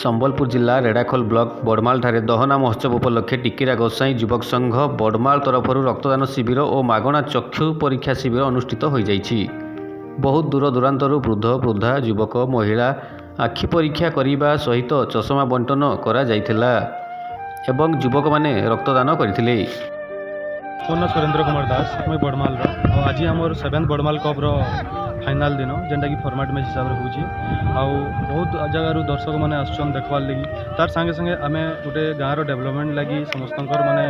ସମ୍ବଲପୁର ଜିଲ୍ଲା ରେଢ଼ାଖୋଲ ବ୍ଲକ ବଡ଼ମାଲଠାରେ ଦହନା ମହୋତ୍ସବ ଉପଲକ୍ଷେ ଟିକିରା ଗୋସାଇଁ ଯୁବକ ସଂଘ ବଡ଼ମାଲ ତରଫରୁ ରକ୍ତଦାନ ଶିବିର ଓ ମାଗଣା ଚକ୍ଷୁ ପରୀକ୍ଷା ଶିବିର ଅନୁଷ୍ଠିତ ହୋଇଯାଇଛି। ବହୁତ ଦୂରଦୂରାନ୍ତରୁ ବୃଦ୍ଧ ବୃଦ୍ଧା ଯୁବକ ମହିଳା ଆଖି ପରୀକ୍ଷା କରିବା ସହିତ ଚଷମା ବଣ୍ଟନ କରାଯାଇଥିଲା ଏବଂ ଯୁବକମାନେ ରକ୍ତଦାନ କରିଥିଲେ। ମୋ ନାଁ ସୁରେନ୍ଦ୍ର କୁମାର ଦାସ, ମୁଇଁ ବଡ଼ମାଲର ଆଉ ଆଜି ଆମର 7th ବଡ଼ମାଲ କପ୍ର फाइनाल दिन जेनटा कि फॉर्मेट मैच हिसाब से होची आउ बहुत जगार दर्शक मैंने आसुन देखवार लगी तार संगे संगे आम गोटे गाँव डेवलपमेंट लगी समस्त माने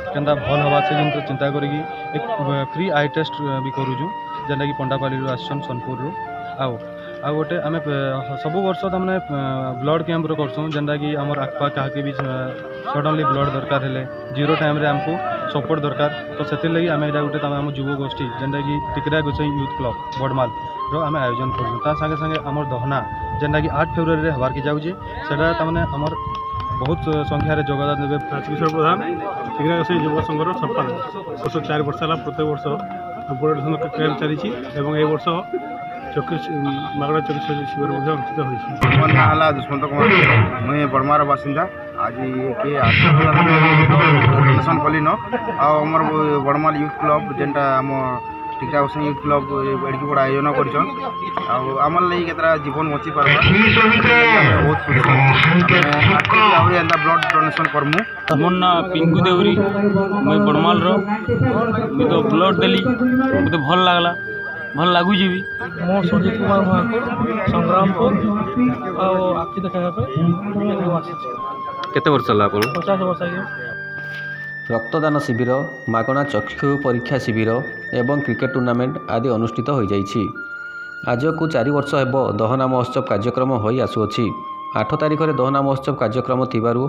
केनता भल हवा से जिन चिंता करी एक फ्री आई टेस्ट भी करूँ जेनटा कि पंडापाली आसन सोनपुर आउ गोटे आम सब वर्ष तमें ब्लड कैंप करसूँ जेनटा कि आम आखपा क्या भी सडनली ब्लड दरकार है जीरो टाइम रे आमको सपोर्ट दरकार तो से लगी आम यहाँ गोटे आम युव गोष्ठी जेनटा कि टिकरा गोसाई यूथ क्लब बड़माल आम आयोजन करूँ संगे संगे आम दहना जेनटा कि 8 फेब्रुआरी हबार की जाऊँचे से आमर बहुत संख्यार योगदान देवे। राजकिशोर प्रधान टिकरा गोसाई युव संघर संपादक वर्ष 4 वर्ष है प्रत्येक वर्ष ब्लड कैंप चली वर्ष मागणा चक्षु शिविर अनुष्ठित होती। मोर ना है दुष्मंत कुमार, मुझे बड़मार बासिंदा आज किए डोनेसन कली न आमर बड़माल यूथ क्लब जेनटा आम टिकरा गोसाई यूथ क्लब एड़की बड़ा आयोजन करमर लगे केतरा जीवन बची पार्बा बहुत खुशी एंता ब्लड डोनेसन करमु। मोर ना पिंकू देउरी, मुझे बड़माल मुझे तो ब्लड देली मत भल लगला भल लगुच भी। मो सुजीत कुमार महाकुर संग्रामपुर आखि देखा केते वर्ष है आप 50 वर्ष रक्तदान शिविर मागणा चक्षु परीक्षा शिविर एवं क्रिकेट टूर्नामेंट आदि अनुष्ठित हो जाइछि। आज को 4 वर्ष हेब दहना महोत्सव कार्यक्रम हो आसुअछि। 8 तारिख में दहना महोत्सव कार्यक्रम थिबारु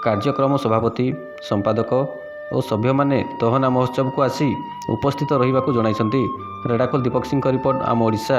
कार्यक्रम सभापति संपादक और सभ्य माने दहना महोत्सव को आसी उपस्थित रहिबाकु जणाइछन्ति। रेढ़ाखोल दीपक सिंह रिपोर्ट आम ओडिशा।